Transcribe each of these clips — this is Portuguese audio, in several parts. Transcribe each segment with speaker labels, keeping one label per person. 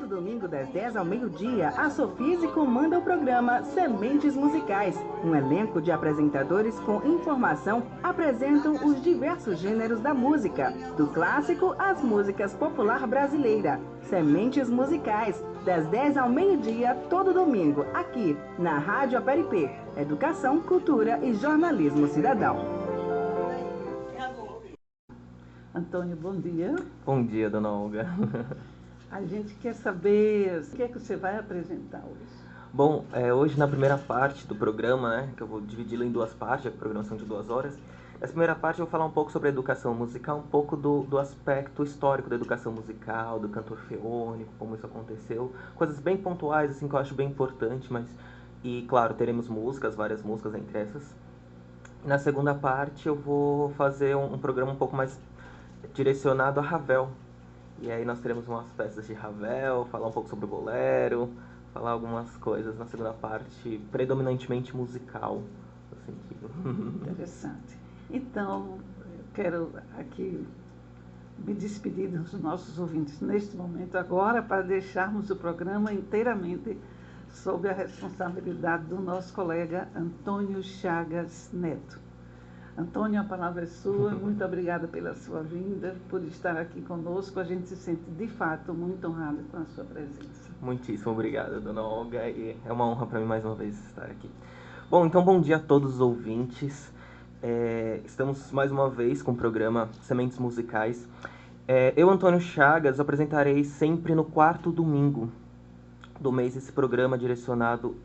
Speaker 1: domingo das 10 ao meio-dia, a Sofise comanda o programa Sementes Musicais. Um elenco de apresentadores com informação apresentam os diversos gêneros da música, do clássico às músicas popular brasileira. Sementes Musicais, das 10 ao meio-dia, todo domingo, aqui na Rádio Aperipê. Educação, cultura e jornalismo cidadão.
Speaker 2: Antônio, bom dia.
Speaker 3: Bom dia, dona Olga.
Speaker 2: A gente quer saber o que é que você vai apresentar hoje.
Speaker 3: Bom, hoje na primeira parte do programa, né, que eu vou dividi-lo em duas partes, a programação de 2 horas. Nessa primeira parte eu vou falar um pouco sobre a educação musical, um pouco do aspecto histórico da educação musical, do cantor feônico, como isso aconteceu. Coisas bem pontuais, assim, que eu acho bem importante, mas... E, claro, teremos músicas, várias músicas entre essas. Na segunda parte eu vou fazer um programa um pouco mais direcionado a Ravel. E aí nós teremos umas peças de Ravel, falar um pouco sobre o bolero, falar algumas coisas na segunda parte, predominantemente musical, no sentido.
Speaker 2: Interessante. Então, eu quero aqui me despedir dos nossos ouvintes neste momento agora, para deixarmos o programa inteiramente sob a responsabilidade do nosso colega Antônio Chagas Neto. Antônio, a palavra é sua. Muito obrigada pela sua vinda, por estar aqui conosco. A gente se sente, de fato, muito honrado com a sua presença.
Speaker 3: Muitíssimo obrigado, dona Olga. E é uma honra para mim, mais uma vez, estar aqui. Bom, então, bom dia a todos os ouvintes. Estamos, mais uma vez, com o programa Sementes Musicais. Eu, Antônio Chagas, apresentarei sempre no 4º domingo do mês esse programa direcionado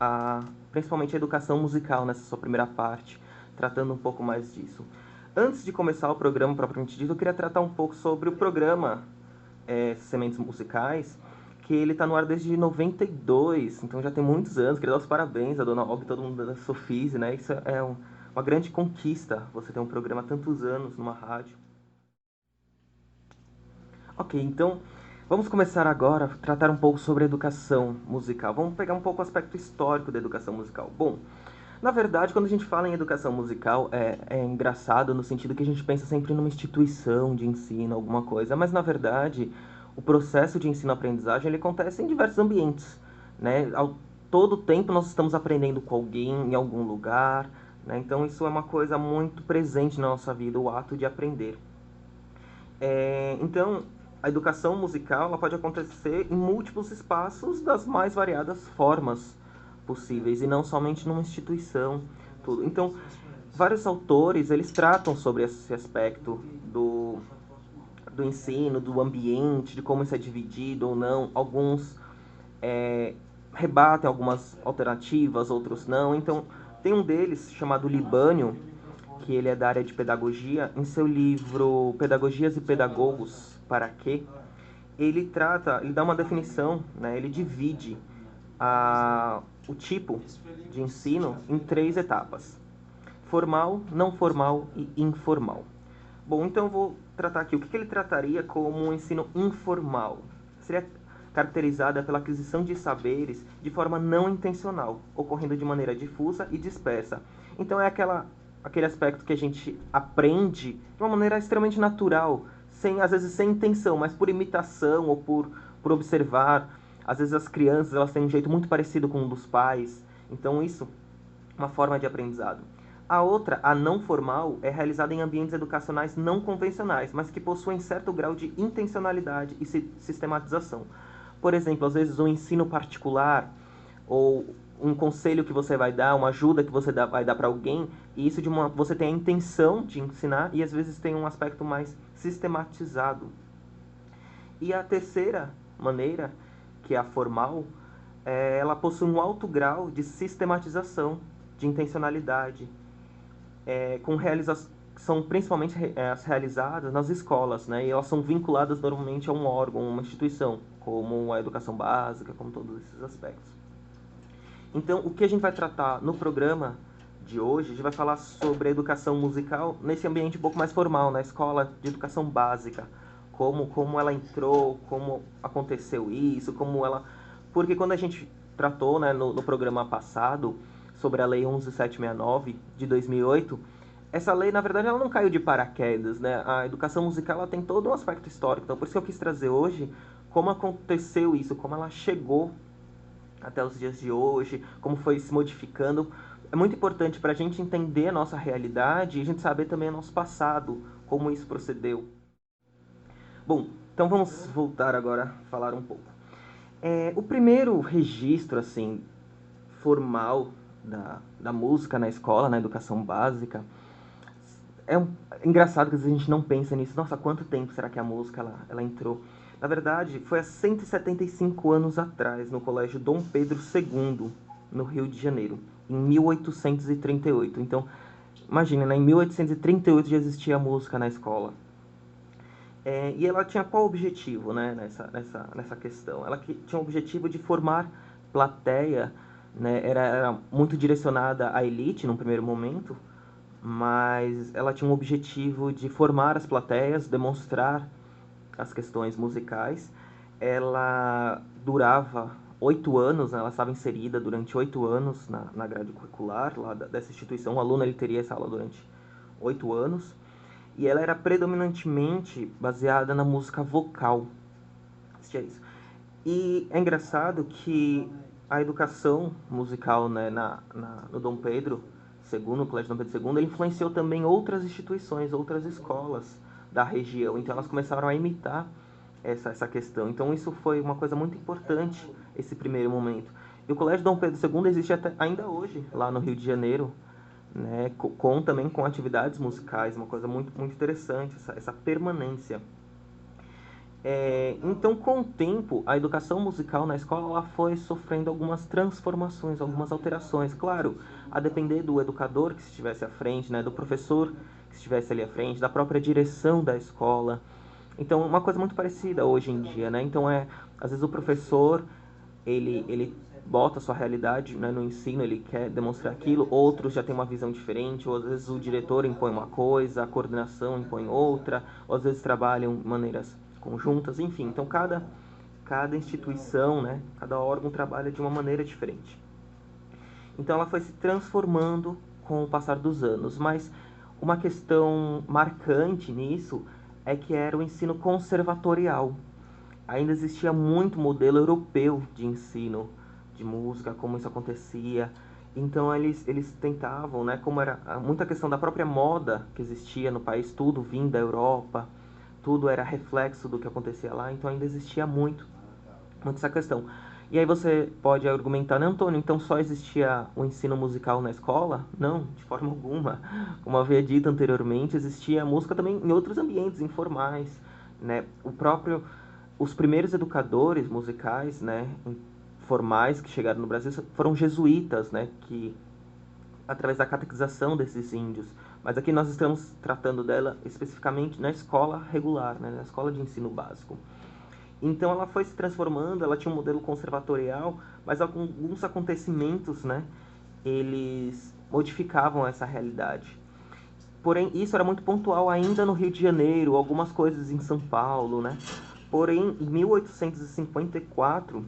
Speaker 3: principalmente à educação musical, nessa sua primeira parte, tratando um pouco mais disso. Antes de começar o programa propriamente dito, eu queria tratar um pouco sobre o programa Sementes Musicais, que ele está no ar desde 92, então já tem muitos anos. Queria dar os parabéns à dona Olga e todo mundo da Sofise, né? Isso é uma grande conquista, você ter um programa há tantos anos numa rádio. Ok, então vamos começar agora a tratar um pouco sobre a educação musical. Vamos pegar um pouco o aspecto histórico da educação musical. Bom, na verdade, quando a gente fala em educação musical, é engraçado no sentido que a gente pensa sempre numa instituição de ensino, alguma coisa, mas na verdade, o processo de ensino-aprendizagem ele acontece em diversos ambientes, né? Todo tempo nós estamos aprendendo com alguém, em algum lugar, né? Então isso é uma coisa muito presente na nossa vida, o ato de aprender. Então, a educação musical ela pode acontecer em múltiplos espaços das mais variadas formas possíveis e não somente numa instituição, tudo. Então, vários autores eles tratam sobre esse aspecto do ensino, do ambiente, de como isso é dividido ou não. Alguns rebatem algumas alternativas, outros não. Então, tem um deles chamado Libânio, que ele é da área de pedagogia. Em seu livro Pedagogias e Pedagogos, para quê? Ele dá uma definição, né? Ele divide o tipo de ensino em 3 etapas: formal, não formal e informal. Bom, então eu vou tratar aqui o que ele trataria como um ensino informal. Seria caracterizada pela aquisição de saberes de forma não intencional, ocorrendo de maneira difusa e dispersa. Então é aquele aspecto que a gente aprende de uma maneira extremamente natural, às vezes sem intenção, mas por imitação ou por observar. Às vezes as crianças elas têm um jeito muito parecido com o dos pais, então isso é uma forma de aprendizado. A outra, a não formal, é realizada em ambientes educacionais não convencionais, mas que possuem certo grau de intencionalidade e sistematização. Por exemplo, às vezes um ensino particular ou um conselho que você vai dar, uma ajuda que você vai dar para alguém, e isso você tem a intenção de ensinar e às vezes tem um aspecto mais sistematizado. E a terceira maneira, que é a formal, ela possui um alto grau de sistematização, de intencionalidade, são principalmente as realizadas nas escolas, né? E elas são vinculadas normalmente a um órgão, uma instituição, como a educação básica, como todos esses aspectos. Então, o que a gente vai tratar no programa de hoje, a gente vai falar sobre a educação musical nesse ambiente um pouco mais formal, na escola de educação básica. Como ela entrou, como aconteceu isso, Porque quando a gente tratou, né, no programa passado sobre a Lei 11.769 de 2008, essa lei, na verdade, ela não caiu de paraquedas, né? A educação musical, ela tem todo um aspecto histórico. Então, por isso que eu quis trazer hoje como aconteceu isso, como ela chegou até os dias de hoje, como foi se modificando. É muito importante para a gente entender a nossa realidade e a gente saber também o nosso passado, como isso procedeu. Bom, então vamos voltar agora a falar um pouco. O primeiro registro, assim, formal da música na escola, na educação básica, é engraçado que às vezes a gente não pensa nisso. Nossa, quanto tempo será que a música ela entrou? Na verdade, foi há 175 anos atrás, no Colégio Dom Pedro II, no Rio de Janeiro, em 1838. Então, imagina, né? Em 1838 já existia música na escola. E ela tinha qual objetivo, né, nessa questão? Ela tinha o objetivo de formar plateia, né? Era muito direcionada à elite, num primeiro momento, mas ela tinha um objetivo de formar as plateias, demonstrar as questões musicais. Ela durava 8 anos, né? Ela estava inserida durante 8 anos na grade curricular lá dessa instituição. O aluno ele teria essa aula durante 8 anos. E ela era predominantemente baseada na música vocal. Isso. E é engraçado que a educação musical, né, no Dom Pedro II, no Colégio Dom Pedro II, ele influenciou também outras instituições, outras escolas da região. Então elas começaram a imitar essa questão. Então isso foi uma coisa muito importante, esse primeiro momento. E o Colégio Dom Pedro II existe ainda hoje, lá no Rio de Janeiro, né, também com atividades musicais, uma coisa muito, muito interessante, essa permanência. Então, com o tempo, a educação musical na escola ela foi sofrendo algumas transformações, algumas alterações. Claro, a depender do educador que estivesse à frente, né, do professor que estivesse ali à frente, da própria direção da escola. Então, uma coisa muito parecida hoje em dia, né? Então, às vezes o professor, ele bota a sua realidade, né, no ensino, ele quer demonstrar aquilo, outros já têm uma visão diferente, ou às vezes o diretor impõe uma coisa, a coordenação impõe outra, ou às vezes trabalham de maneiras conjuntas, enfim. Então, cada instituição, né, cada órgão trabalha de uma maneira diferente. Então, ela foi se transformando com o passar dos anos, mas uma questão marcante nisso é que era o ensino conservatorial. Ainda existia muito modelo europeu de ensino de música, como isso acontecia. Então eles tentavam, né, como era muita questão da própria moda que existia no país, tudo vinha da Europa, tudo era reflexo do que acontecia lá, então ainda existia muito essa questão. E aí você pode argumentar, né, Antônio, então só existia o ensino musical na escola? Não, de forma alguma. Como eu havia dito anteriormente, existia música também em outros ambientes informais, né? Os primeiros educadores musicais, né, formais que chegaram no Brasil foram jesuítas, né, que através da catequização desses índios. Mas aqui nós estamos tratando dela especificamente na escola regular, né, na escola de ensino básico. Então ela foi se transformando, ela tinha um modelo conservatorial, mas alguns acontecimentos, né, eles modificavam essa realidade. Porém, isso era muito pontual ainda no Rio de Janeiro, algumas coisas em São Paulo, né? Porém, em 1854,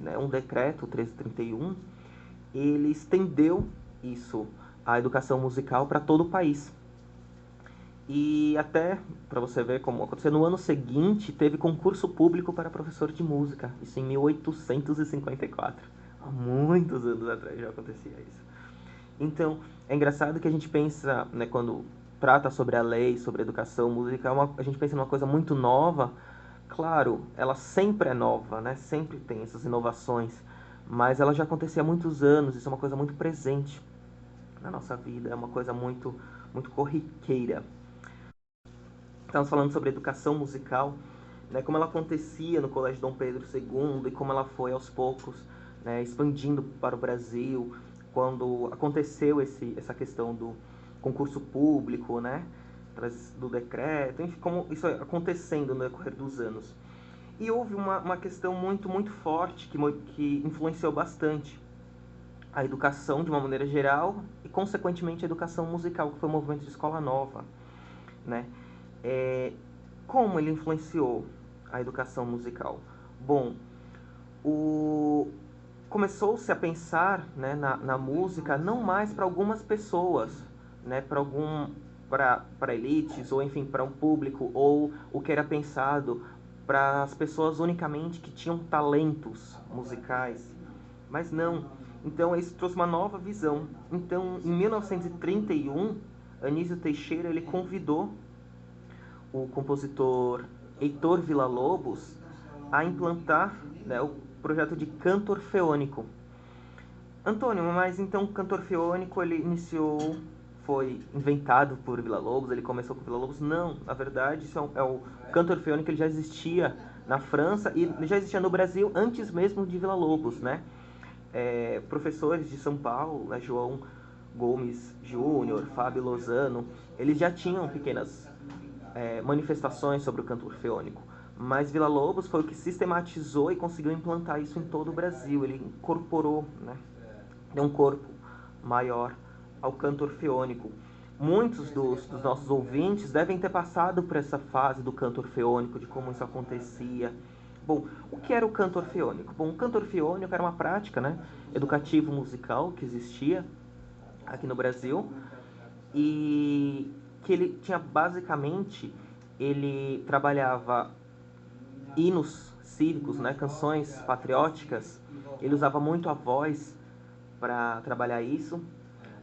Speaker 3: né, um decreto, 1331, ele estendeu isso, a educação musical, para todo o país. E até, para você ver como aconteceu, no ano seguinte teve concurso público para professor de música. Isso em 1854. Há muitos anos atrás já acontecia isso. Então, é engraçado que a gente pensa, né, quando trata sobre a lei, sobre a educação musical, a gente pensa numa coisa muito nova. Claro, ela sempre é nova, né? Sempre tem essas inovações, mas ela já acontecia há muitos anos, isso é uma coisa muito presente na nossa vida, é uma coisa muito, muito corriqueira. Estamos falando sobre educação musical, né, como ela acontecia no Colégio Dom Pedro II e como ela foi aos poucos, né, expandindo para o Brasil, quando aconteceu essa questão do concurso público, né, do decreto, enfim, como isso acontecendo no decorrer dos anos. E houve uma questão muito, muito forte que influenciou bastante a educação de uma maneira geral e, consequentemente, a educação musical, que foi o movimento de escola nova, né? Como ele influenciou a educação musical? Bom, começou-se a pensar, né, na música não mais para algumas pessoas, né, para para elites, ou enfim, para um público, ou o que era pensado para as pessoas unicamente que tinham talentos musicais. Mas não. Então isso trouxe uma nova visão. Então, em 1931, Anísio Teixeira ele convidou o compositor Heitor Villa-Lobos a implantar, né, o projeto de canto orfeônico. Antônio, mas então o canto orfeônico ele foi inventado por Villa-Lobos, ele começou com Villa-Lobos? Não, na verdade isso o canto orfeônico, ele já existia na França e já existia no Brasil antes mesmo de Villa-Lobos, né? Professores de São Paulo, né, João Gomes Júnior, Fábio Lozano, eles já tinham pequenas manifestações sobre o canto orfeônico. Mas Villa-Lobos foi o que sistematizou e conseguiu implantar isso em todo o Brasil. Ele incorporou, né, deu um corpo maior ao canto orfeônico. Muitos dos nossos ouvintes devem ter passado por essa fase do canto orfeônico, de como isso acontecia. Bom, o que era o canto orfeônico? Bom, o canto orfeônico era uma prática, né, educativo musical que existia aqui no Brasil e que ele tinha basicamente, ele trabalhava hinos cívicos, né, canções patrióticas, ele usava muito a voz para trabalhar isso,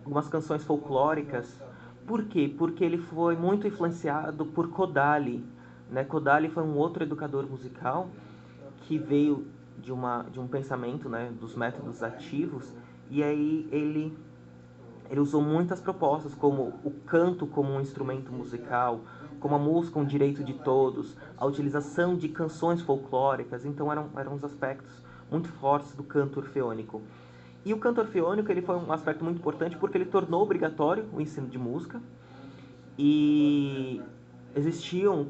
Speaker 3: algumas canções folclóricas. Por quê? Porque ele foi muito influenciado por Kodály, né? Kodály foi um outro educador musical que veio de um pensamento, né, dos métodos ativos, e aí ele usou muitas propostas, como o canto como um instrumento musical, como a música um direito de todos, a utilização de canções folclóricas. Então eram os aspectos muito fortes do canto orfeônico. E o canto orfeônico ele foi um aspecto muito importante porque ele tornou obrigatório o ensino de música. E existiam,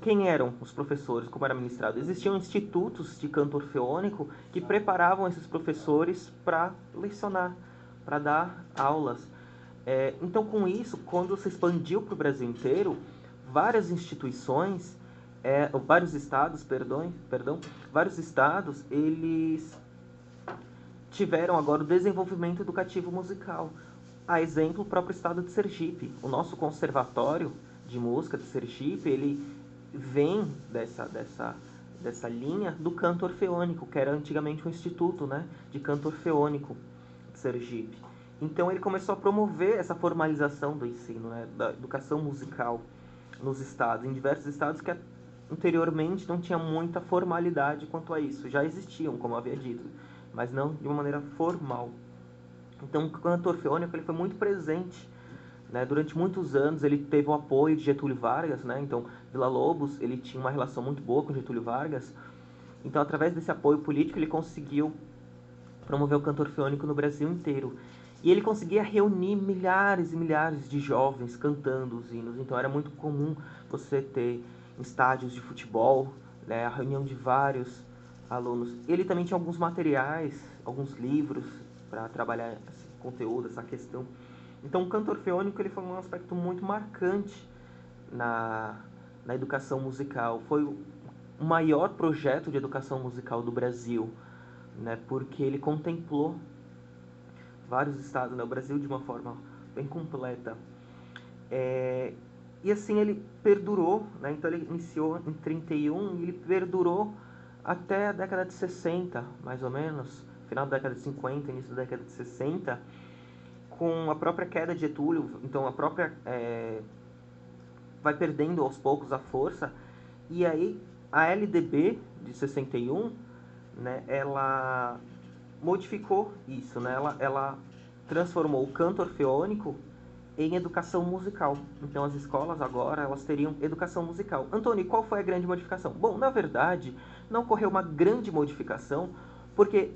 Speaker 3: quem eram os professores, como era ministrado? Existiam institutos de canto orfeônico que preparavam esses professores para lecionar, para dar aulas. Então, com isso, quando se expandiu para o Brasil inteiro, várias instituições, vários estados, vários estados, eles tiveram agora o desenvolvimento educativo musical. A exemplo, o próprio estado de Sergipe. O nosso conservatório de música de Sergipe, ele vem dessa linha do canto orfeônico, que era antigamente um instituto, né, de canto orfeônico de Sergipe. Então ele começou a promover essa formalização do ensino, né, da educação musical nos estados, em diversos estados que anteriormente não tinha muita formalidade quanto a isso. Já existiam, como eu havia dito, mas não de uma maneira formal. Então o canto orfeônico ele foi muito presente, né? Durante muitos anos ele teve o apoio de Getúlio Vargas, né? Então Villa-Lobos ele tinha uma relação muito boa com Getúlio Vargas. Então através desse apoio político ele conseguiu promover o canto orfeônico no Brasil inteiro. E ele conseguia reunir milhares e milhares de jovens cantando os hinos. Então era muito comum você ter em estádios de futebol, né, a reunião de vários alunos. Ele também tinha alguns materiais, alguns livros para trabalhar esse conteúdo, essa questão. Então o canto orfeônico ele foi um aspecto muito marcante na educação musical. Foi o maior projeto de educação musical do Brasil, né, porque ele contemplou vários estados, né, o Brasil de uma forma bem completa. E assim ele perdurou, né, então ele iniciou em 31 e ele perdurou até a década de 60, mais ou menos, final da década de 50, início da década de 60, com a própria queda de Getúlio. Então a própria vai perdendo aos poucos a força, e aí a LDB de 61, né, ela modificou isso, né? Ela transformou o canto orfeônico em educação musical. Então as escolas agora elas teriam educação musical. Antônio, qual foi a grande modificação? Bom, na verdade, não ocorreu uma grande modificação, porque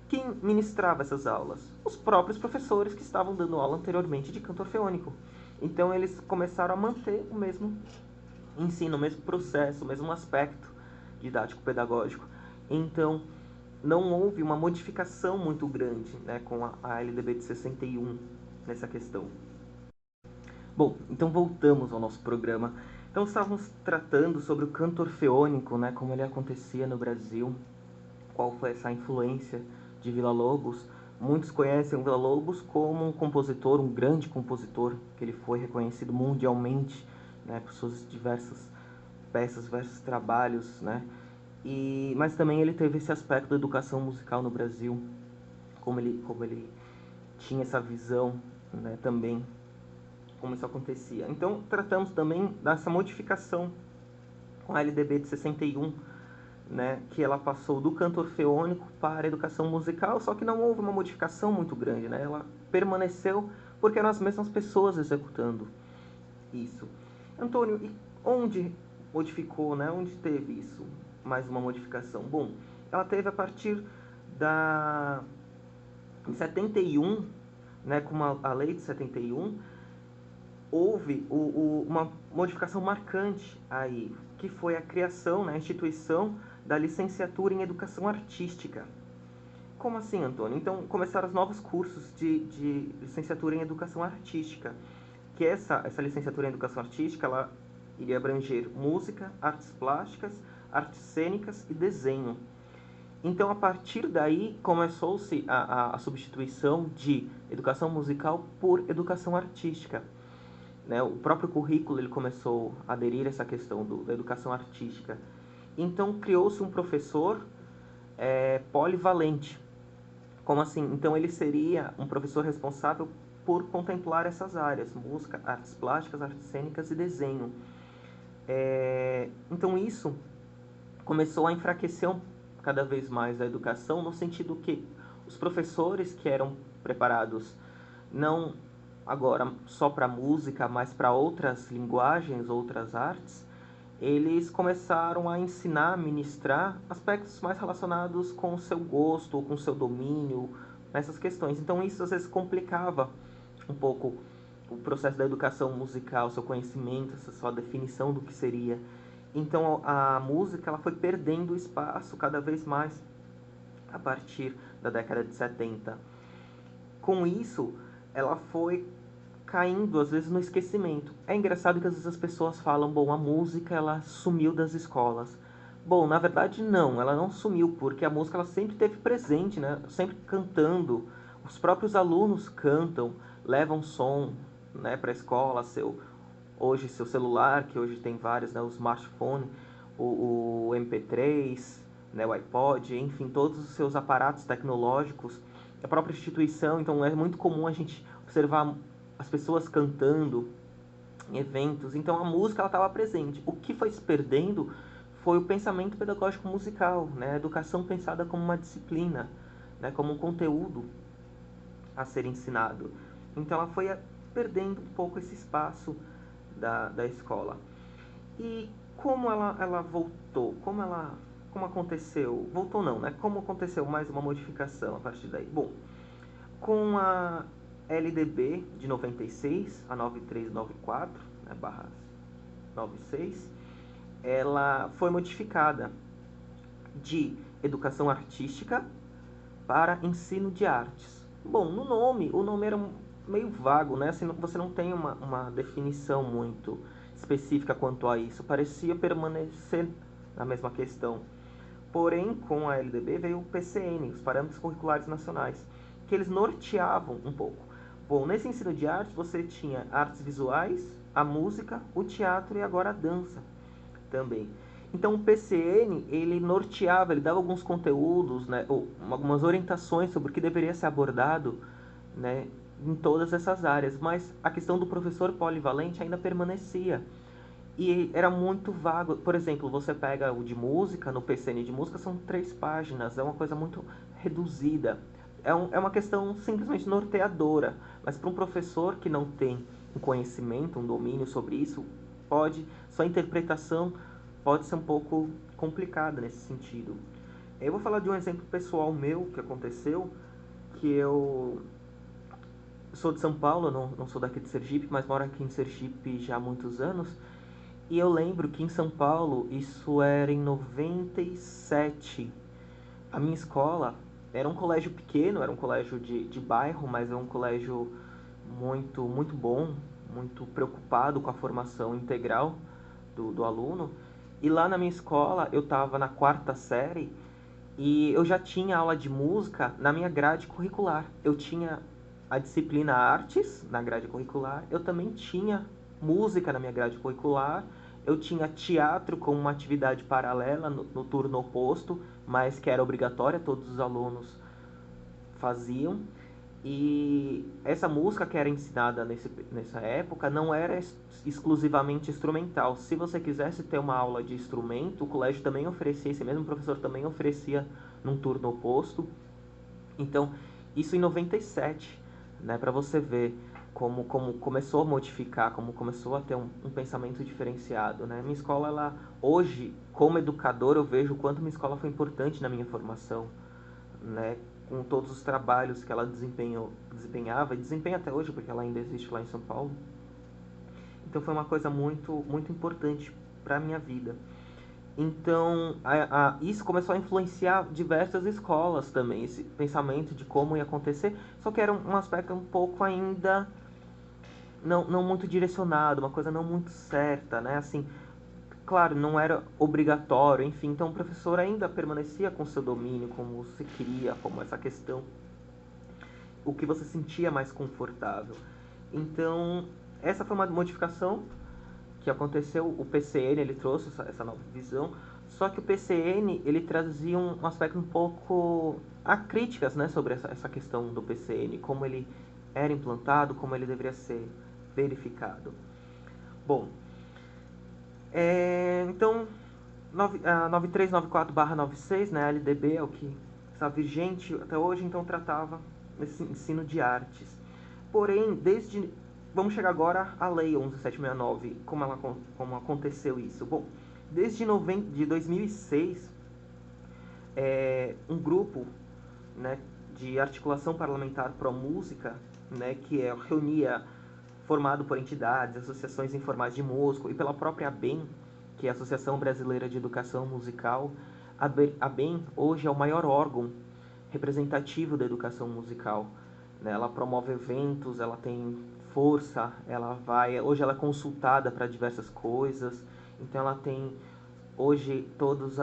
Speaker 3: quem ministrava essas aulas? Os próprios professores que estavam dando aula anteriormente de canto orfeônico. Então eles começaram a manter o mesmo ensino, o mesmo processo, o mesmo aspecto didático-pedagógico. Então não houve uma modificação muito grande, né, com a LDB de 61 nessa questão. Bom, então voltamos ao nosso programa. Então estávamos tratando sobre o canto orfeônico, né, como ele acontecia no Brasil, qual foi essa influência de Villa-Lobos muitos conhecem o Villa-Lobos como um compositor, um grande compositor, que ele foi reconhecido mundialmente, né, por suas diversas peças, diversos trabalhos, né? Mas também ele teve esse aspecto da educação musical no Brasil, como ele tinha essa visão, né, também, como isso acontecia. Então, tratamos também dessa modificação com a LDB de 61, né, que ela passou do canto orfeônico para a educação musical, só que não houve uma modificação muito grande, né? Ela permaneceu porque eram as mesmas pessoas executando isso. Antônio, e onde modificou, né? Onde teve isso? Mais uma modificação. Bom, ela teve a partir em 71, né, com a lei de 71, houve uma modificação marcante aí, que foi a criação, né, a instituição da licenciatura em educação artística. Como assim, Antônio? Então, começaram os novos cursos de licenciatura em educação artística, que essa licenciatura em educação artística, ela iria abranger música, artes plásticas, artes cênicas e desenho. Então, a partir daí, começou-se a substituição de educação musical por educação artística. Né? O próprio currículo ele começou a aderir a essa questão da educação artística. Então, criou-se um professor polivalente. Como assim? Então, ele seria um professor responsável por contemplar essas áreas: música, artes plásticas, artes cênicas e desenho. Então, isso começou a enfraquecer cada vez mais a educação, no sentido que os professores que eram preparados não agora só para música, mas para outras linguagens, outras artes, eles começaram a ensinar, a ministrar aspectos mais relacionados com o seu gosto ou com o seu domínio nessas questões. Então isso às vezes complicava um pouco o processo da educação musical, seu conhecimento, essa sua definição do que seria. Então a música ela foi perdendo espaço cada vez mais a partir da década de 70. Com isso, ela foi caindo às vezes no esquecimento. É engraçado que às vezes as pessoas falam, bom, a música ela sumiu das escolas. Bom, na verdade não, ela não sumiu, porque a música ela sempre esteve presente, né? Sempre cantando. Os próprios alunos cantam, levam som, né, para a escola, hoje seu celular, que hoje tem vários, né, o smartphone, o MP3, né, o iPod, enfim, todos os seus aparatos tecnológicos, a própria instituição. Então é muito comum a gente observar as pessoas cantando em eventos. Então a música ela estava presente. O que foi se perdendo foi o pensamento pedagógico musical, né? A educação pensada como uma disciplina, né? Como um conteúdo a ser ensinado. Então ela foi perdendo um pouco esse espaço da escola. E como ela voltou? Como aconteceu? Voltou não, né? Como aconteceu mais uma modificação a partir daí? Bom, com a LDB de 96, a 9394, né, barra 96, ela foi modificada de educação artística para ensino de artes. Bom, o nome era meio vago, né? Assim, você não tem uma definição muito específica quanto a isso. Parecia permanecer na mesma questão. Porém, com a LDB veio o PCN, os Parâmetros Curriculares Nacionais, que eles norteavam um pouco. Bom, nesse ensino de arte você tinha artes visuais, a música, o teatro e agora a dança também. Então o PCN, ele norteava, ele dava alguns conteúdos, né, ou algumas orientações sobre o que deveria ser abordado, né, em todas essas áreas, mas a questão do professor polivalente ainda permanecia. E era muito vago. Por exemplo, você pega o de música, no PCN de música são 3 páginas, é uma coisa muito reduzida. É uma questão simplesmente norteadora, mas para um professor que não tem um conhecimento, um domínio sobre isso, sua interpretação pode ser um pouco complicada nesse sentido. Eu vou falar de um exemplo pessoal meu que aconteceu, que eu sou de São Paulo, não sou daqui de Sergipe, mas moro aqui em Sergipe já há muitos anos, e eu lembro que em São Paulo, isso era em 97, a minha escola era um colégio pequeno, era um colégio de bairro, mas é um colégio muito, muito bom, muito preocupado com a formação integral do aluno. E lá na minha escola, eu estava na 4ª série E eu já tinha aula de música na minha grade curricular. Eu tinha a disciplina Artes na grade curricular, eu também tinha música na minha grade curricular, eu tinha teatro como uma atividade paralela no turno oposto, mas que era obrigatória, todos os alunos faziam. E essa música que era ensinada nessa época não era exclusivamente instrumental. Se você quisesse ter uma aula de instrumento, o colégio também oferecia, esse mesmo professor também oferecia num turno oposto. Então, isso em 97, né, para você ver como começou a modificar, como começou a ter um pensamento diferenciado, né? Minha escola, ela, hoje, como educador, eu vejo o quanto minha escola foi importante na minha formação, né? Com todos os trabalhos que ela desempenhava e desempenha até hoje, porque ela ainda existe lá em São Paulo. Então foi uma coisa muito, muito importante para a minha vida. Então, isso começou a influenciar diversas escolas também, esse pensamento de como ia acontecer, só que era um aspecto um pouco ainda não muito direcionado, uma coisa não muito certa, né? Assim, claro, não era obrigatório, enfim, então o professor ainda permanecia com seu domínio, como você queria, como essa questão, o que você sentia mais confortável. Então, essa foi uma modificação que aconteceu. O PCN, ele trouxe essa nova visão, só que o PCN, ele trazia um aspecto um pouco... Há críticas, né, sobre essa questão do PCN, como ele era implantado, como ele deveria ser verificado. Bom, então, 9394/96, né, a LDB é o que está vigente até hoje, então tratava esse ensino de artes. Porém, vamos chegar agora à Lei 11.769, como aconteceu isso. Bom, desde 2006, um grupo, né, de articulação parlamentar pró-música, né, que reunia, formado por entidades, associações informais de música e pela própria ABEM, que é a Associação Brasileira de Educação Musical. A ABEM hoje é o maior órgão representativo da educação musical. Ela promove eventos, ela tem força, hoje ela é consultada para diversas coisas, então ela tem hoje todos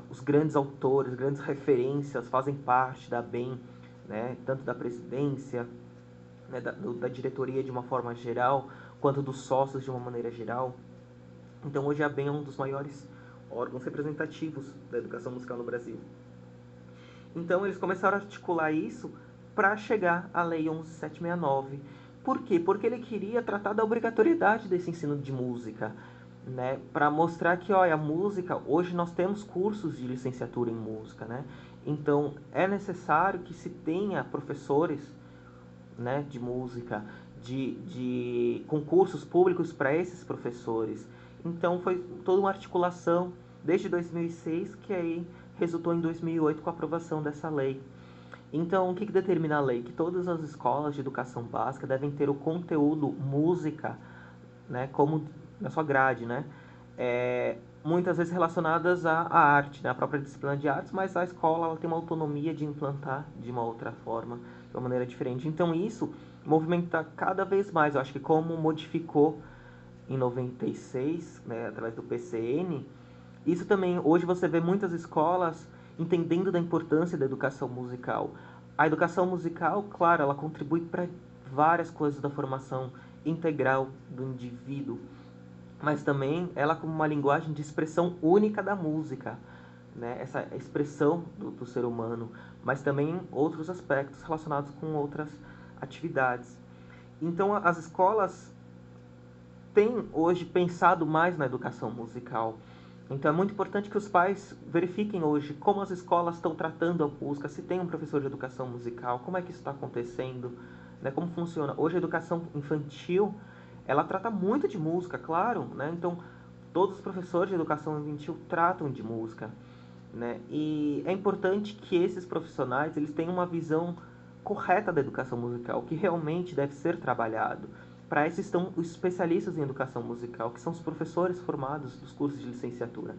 Speaker 3: os grandes autores, grandes referências fazem parte da ABEM, né, tanto da presidência, né, da diretoria de uma forma geral, quanto dos sócios de uma maneira geral. Então hoje a ABEM é um dos maiores órgãos representativos da educação musical no Brasil. Então eles começaram a articular isso para chegar à Lei 11.769. Por quê? Porque ele queria tratar da obrigatoriedade desse ensino de música, né? Para mostrar que, olha, a música, hoje nós temos cursos de licenciatura em música, né? Então é necessário que se tenha professores, né, de música, de concursos públicos para esses professores. Então foi toda uma articulação desde 2006 que aí resultou em 2008 com a aprovação dessa lei. Então, o que determina a lei? Que todas as escolas de educação básica devem ter o conteúdo música, né, como na sua grade, né? Muitas vezes relacionadas à arte, né, à própria disciplina de artes, mas a escola ela tem uma autonomia de implantar de uma outra forma, de uma maneira diferente. Então, isso movimenta cada vez mais. Eu acho que como modificou em 96, né, através do PCN, isso também, hoje você vê muitas escolas entendendo da importância da educação musical. A educação musical, claro, ela contribui para várias coisas da formação integral do indivíduo, mas também ela como uma linguagem de expressão única da música, né? Essa expressão do ser humano, mas também outros aspectos relacionados com outras atividades. Então as escolas têm hoje pensado mais na educação musical. Então é muito importante que os pais verifiquem hoje como as escolas estão tratando a música, se tem um professor de educação musical, como é que isso está acontecendo, né, como funciona. Hoje a educação infantil, ela trata muito de música, claro, né? Então todos os professores de educação infantil tratam de música, né? E é importante que esses profissionais eles tenham uma visão correta da educação musical, que realmente deve ser trabalhado. Para isso estão os especialistas em educação musical, que são os professores formados dos cursos de licenciatura.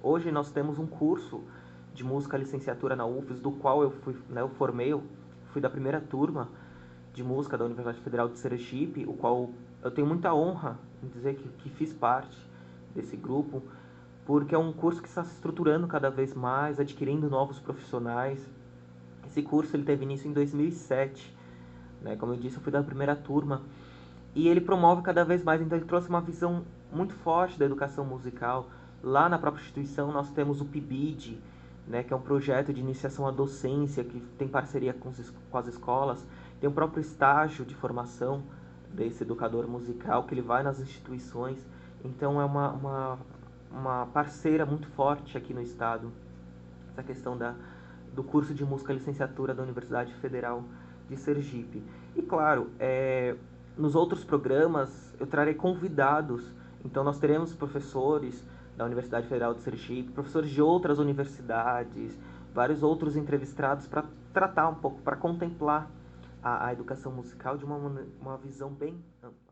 Speaker 3: Hoje nós temos um curso de música licenciatura na UFES, do qual eu fui da primeira turma de música da Universidade Federal de Sergipe, o qual eu tenho muita honra em dizer que fiz parte desse grupo, porque é um curso que está se estruturando cada vez mais, adquirindo novos profissionais. Esse curso ele teve início em 2007, né? Como eu disse, eu fui da primeira turma, e ele promove cada vez mais, então ele trouxe uma visão muito forte da educação musical. Lá na própria instituição nós temos o PIBID, né, que é um projeto de iniciação à docência, que tem parceria com as escolas. Tem o próprio estágio de formação desse educador musical, que ele vai nas instituições. Então é uma parceira muito forte aqui no estado, essa questão do curso de música licenciatura da Universidade Federal de Sergipe. E claro, nos outros programas eu trarei convidados, então nós teremos professores da Universidade Federal de Sergipe, professores de outras universidades, vários outros entrevistados para tratar um pouco, para contemplar a educação musical de uma visão bem ampla.